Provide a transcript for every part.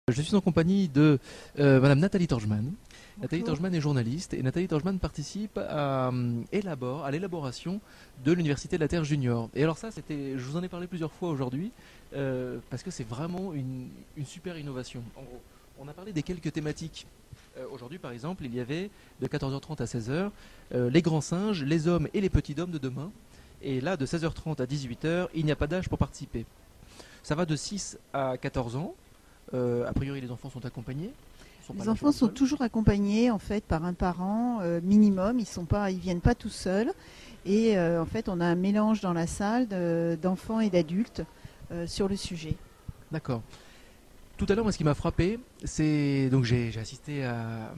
Je suis en compagnie de Madame Nathalie Torgman. Nathalie Bonjour. Torgman est journaliste et Nathalie Torgman participe à l'élaboration de l'Université de la Terre Junior. Et alors ça, je vous en ai parlé plusieurs fois aujourd'hui parce que c'est vraiment une super innovation. En gros, on a parlé des quelques thématiques. Aujourd'hui, par exemple, il y avait de 14h30 à 16h les grands singes, les hommes et les petits hommes de demain. Et là, de 16h30 à 18h, il n'y a pas d'âge pour participer. Ça va de 6 à 14 ans. A priori, les enfants sont accompagnés. Les enfants sont toujours accompagnés en fait par un parent minimum. Ils viennent pas tout seuls. Et en fait, on a un mélange dans la salle d'enfants et d'adultes sur le sujet. D'accord. Tout à l'heure, moi, ce qui m'a frappé, c'est donc j'ai assisté à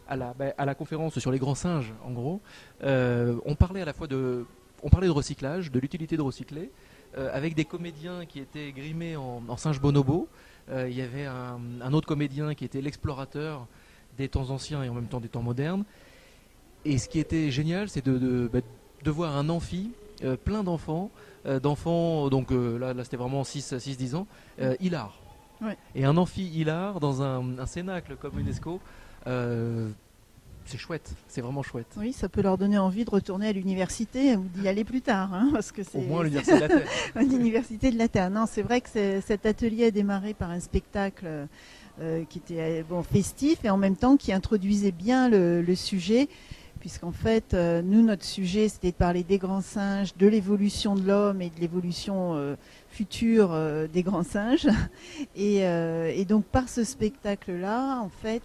la conférence sur les grands singes. En gros, on parlait à la fois on parlait de recyclage, de l'utilité de recycler, avec des comédiens qui étaient grimés en singes bonobos. Il y avait un autre comédien qui était l'explorateur des temps anciens et en même temps des temps modernes. Et ce qui était génial, c'est de voir un amphi plein d'enfants, donc là c'était vraiment 6-10 ans, hilar. Ouais. Et un amphi hilar dans un cénacle comme UNESCO, c'est chouette, c'est vraiment chouette. Oui, ça peut leur donner envie de retourner à l'université ou d'y aller plus tard, hein, parce que Au c'est moins l'Université de la Terre. l'université de la Terre. Non, c'est vrai que cet atelier a démarré par un spectacle qui était festif et en même temps qui introduisait bien le sujet. Puisqu'en fait, nous, notre sujet, c'était de parler des grands singes, de l'évolution de l'homme et de l'évolution future des grands singes. Et donc, par ce spectacle-là, en fait,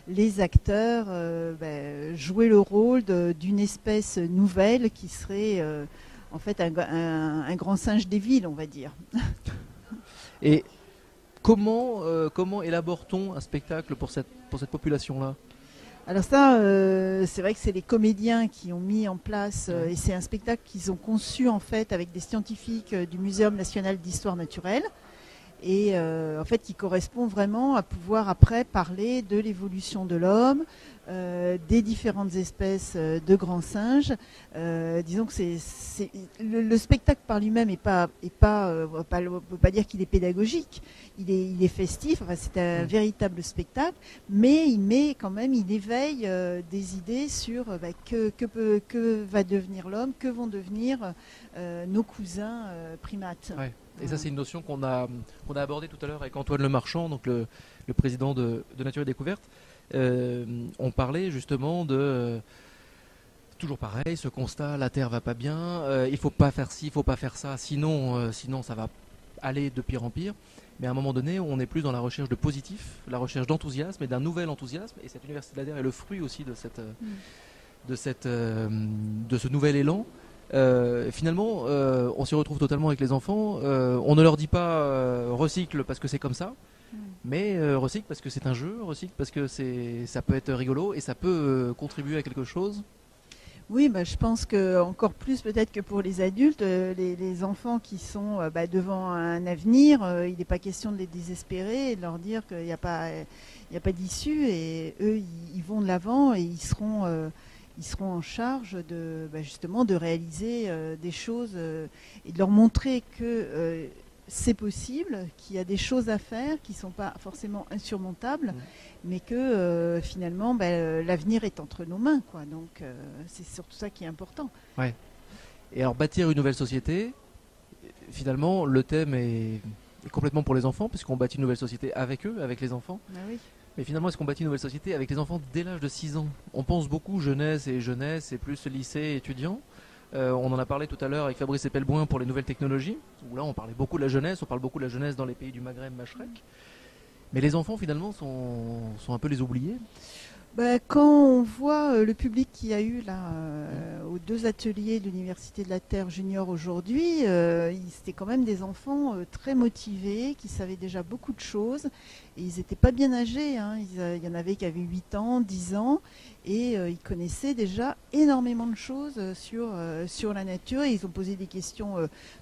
les acteurs jouaient le rôle d'une espèce nouvelle qui serait en fait un grand singe des villes, on va dire. Et comment élabore-t-on un spectacle pour cette population-là ? Alors ça, c'est vrai que c'est les comédiens qui ont mis en place, et c'est un spectacle qu'ils ont conçu en fait avec des scientifiques du Muséum national d'histoire naturelle, et en fait qui correspond vraiment à pouvoir après parler de l'évolution de l'homme, des différentes espèces de grands singes. Disons que le spectacle par lui-même on peut pas dire qu'il est pédagogique. Il est festif. Enfin, c'est un véritable spectacle, mais il éveille des idées sur que va devenir l'homme, que vont devenir nos cousins primates. Ouais. Et ça, c'est une notion qu'on a abordée tout à l'heure avec Antoine Lemarchand, donc le président de Nature et Découverte. On parlait justement de toujours pareil, ce constat, la Terre va pas bien, il faut pas faire ci, il faut pas faire ça, sinon ça va aller de pire en pire. Mais à un moment donné, on n'est plus dans la recherche de positif, la recherche d'enthousiasme et d'un nouvel enthousiasme. Et cette Université de la Terre est le fruit aussi de ce nouvel élan. Finalement, on s'y retrouve totalement avec les enfants. On ne leur dit pas recycle parce que c'est comme ça. Mais recycle parce que c'est un jeu, recycle parce que ça peut être rigolo et ça peut contribuer à quelque chose. Oui, je pense que encore plus peut-être que pour les adultes, les enfants qui sont devant un avenir, il n'est pas question de les désespérer et de leur dire qu'il n'y a pas d'issue, et eux ils vont de l'avant et ils seront en charge justement de réaliser des choses et de leur montrer que c'est possible, qu'il y a des choses à faire qui ne sont pas forcément insurmontables, mais que finalement l'avenir est entre nos mains, quoi. Donc c'est surtout ça qui est important. Ouais. Et alors bâtir une nouvelle société, finalement le thème est complètement pour les enfants, puisqu'on bâtit une nouvelle société avec eux, avec les enfants. Ah oui. Mais finalement, est-ce qu'on bâtit une nouvelle société avec les enfants dès l'âge de 6 ans ? On pense beaucoup jeunesse et plus lycée, étudiant. On en a parlé tout à l'heure avec Fabrice Epelboin pour les nouvelles technologies, où là on parlait beaucoup de la jeunesse, on parle beaucoup de la jeunesse dans les pays du Maghreb, Machrek. Mais les enfants finalement sont un peu les oubliés. Quand on voit le public qu'il y a eu là aux 2 ateliers de l'Université de la Terre Junior aujourd'hui, c'était quand même des enfants très motivés, qui savaient déjà beaucoup de choses, et ils n'étaient pas bien âgés, hein. Il y en avait qui avaient 8 ans, 10 ans, et ils connaissaient déjà énormément de choses sur la nature, et ils ont posé des questions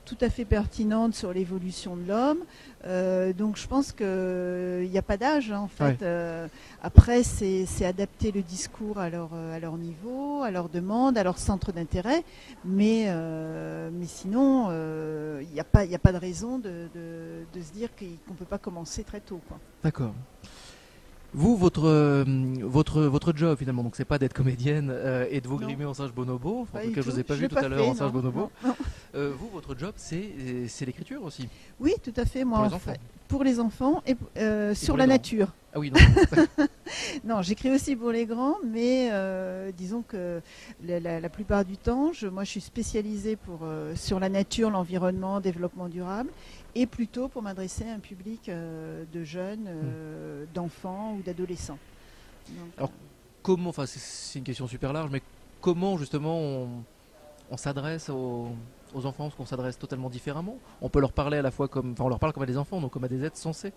tout à fait pertinentes sur l'évolution de l'homme, Donc je pense qu'il n'y a pas d'âge en fait. Ouais. Après c'est adapter le discours à leur niveau, à leur demande, à leur centre d'intérêt, mais sinon il n'y a pas de raison de se dire qu'on ne peut pas commencer très tôt, quoi. D'accord. Vous, votre job finalement, donc c'est pas d'être comédienne et de vous Non. grimer en singe bonobo, en Pas tout du cas je vous ai tout. pas Je vu l'ai tout pas à l'heure fait, en singe non, bonobo. non. Vous, votre job c'est l'écriture aussi, Oui, tout à fait. Moi, pour en les enfants. fait, pour les enfants et sur pour la les grands. nature. Ah oui, non. Non, j'écris aussi pour les grands, mais disons que la plupart du temps, moi je suis spécialisée sur la nature, l'environnement, développement durable, et plutôt pour m'adresser à un public de jeunes, d'enfants ou d'adolescents. Donc, Alors, comment, enfin c'est une question super large, mais comment justement on s'adresse aux enfants, parce qu'on s'adresse totalement différemment. On peut leur parler à la fois on leur parle comme à des enfants, donc comme à des êtres sensés,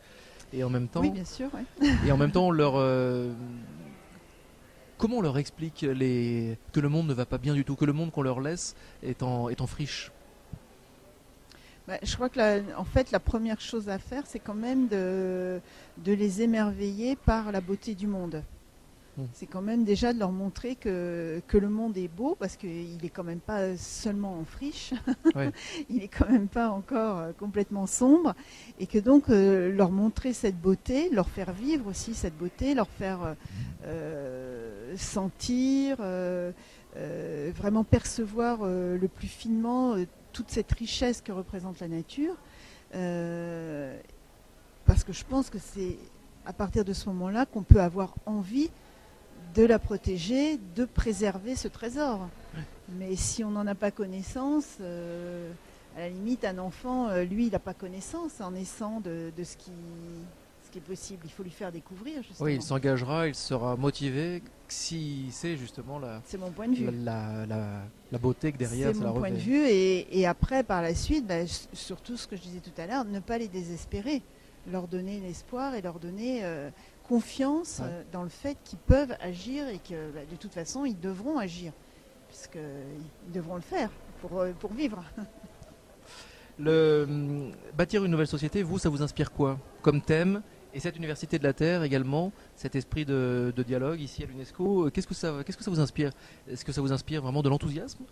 et en même temps, oui, bien sûr. Ouais. et en même temps, comment on leur explique que le monde ne va pas bien du tout, que le monde qu'on leur laisse est en friche. Bah, je crois que en fait, la première chose à faire, c'est quand même de les émerveiller par la beauté du monde. C'est quand même déjà de leur montrer que le monde est beau, parce qu'il n'est quand même pas seulement en friche, Ouais. il n'est quand même pas encore complètement sombre, et que donc leur montrer cette beauté, leur faire vivre aussi cette beauté, leur faire sentir, vraiment percevoir le plus finement toute cette richesse que représente la nature, parce que je pense que c'est à partir de ce moment-là qu'on peut avoir envie de la protéger, de préserver ce trésor. Mais si on n'en a pas connaissance, à la limite, un enfant, lui, il n'a pas connaissance en naissant de ce qui est possible. Il faut lui faire découvrir, justement. Oui, il s'engagera, il sera motivé s'il sait justement c'est mon point de vue. la beauté que derrière c'est ça la mon point de revêt. vue. Et après, par la suite, surtout ce que je disais tout à l'heure, ne pas les désespérer. Leur donner l'espoir et leur donner confiance dans le fait qu'ils peuvent agir et que de toute façon ils devront agir, puisqu'ils devront le faire pour vivre. Bâtir une nouvelle société, vous, ça vous inspire quoi comme thème? Et cette université de la Terre également, cet esprit de dialogue ici à l'UNESCO, qu'est-ce que ça vous inspire? Est-ce que ça vous inspire vraiment de l'enthousiasme?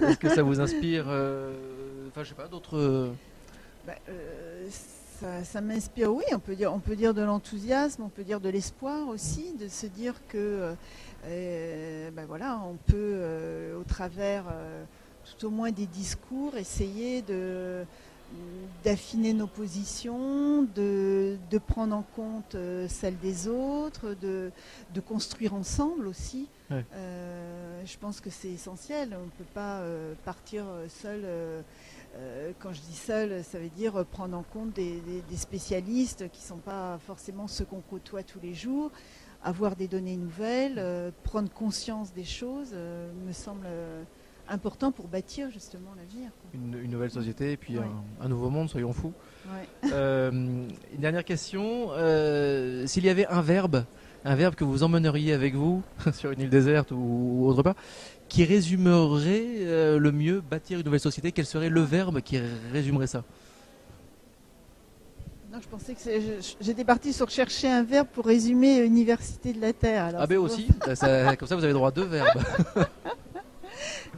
Est-ce que ça vous inspire, je sais pas, d'autres... Ça m'inspire, oui, on peut dire de l'enthousiasme, on peut dire de l'espoir aussi, de se dire que voilà, on peut, au travers tout au moins des discours, essayer d'affiner nos positions, de prendre en compte celles des autres, de construire ensemble aussi. Ouais. Je pense que c'est essentiel, on ne peut pas partir seul. Quand je dis seul, ça veut dire prendre en compte des spécialistes qui ne sont pas forcément ceux qu'on côtoie tous les jours, avoir des données nouvelles, prendre conscience des choses, me semble important pour bâtir justement l'avenir. Une nouvelle société et puis Ouais. un nouveau monde, soyons fous. Ouais. Une dernière question, s'il y avait un verbe que vous emmèneriez avec vous sur une île déserte ou autre part, qui résumerait le mieux bâtir une nouvelle société, quel serait le verbe qui résumerait ça? Non, je pensais que j'étais partie sur chercher un verbe pour résumer Université de la Terre. Alors, Ah ben aussi, comme ça vous avez droit à 2 verbes.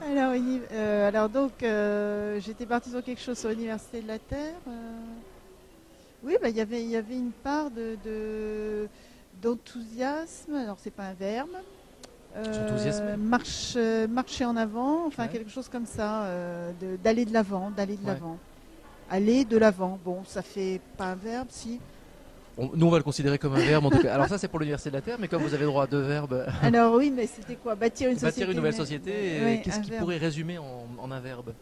Alors donc, j'étais partie sur quelque chose sur l'Université de la Terre. Oui, il y avait une part d'enthousiasme. Alors, c'est pas un verbe. S'enthousiasmer. Marcher en avant, enfin Ouais. quelque chose comme ça, d'aller de l'avant, Ouais. aller de l'avant. Bon, ça fait pas un verbe, si. Nous on va le considérer comme un verbe en tout cas. Alors ça c'est pour l'Université de la Terre, mais comme vous avez droit à 2 verbes, Alors oui, mais c'était quoi? Bâtir une société. bâtir une nouvelle société, Oui, qu'est-ce un qui verbe. pourrait résumer en un verbe?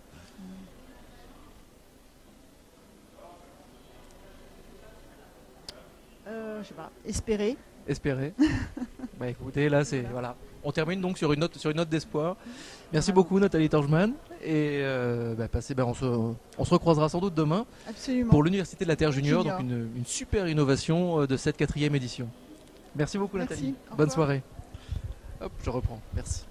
Je sais pas, espérer. Espérer. Bah écoutez, là c'est voilà. On termine donc sur une note d'espoir. Merci Voilà. beaucoup Nathalie Torjman et on se recroisera sans doute demain Absolument. pour l'Université de la Terre Junior, Junior. donc une super innovation de cette 4e édition. Merci beaucoup Merci. Nathalie. Au Bonne revoir. soirée. Hop, je reprends. Merci.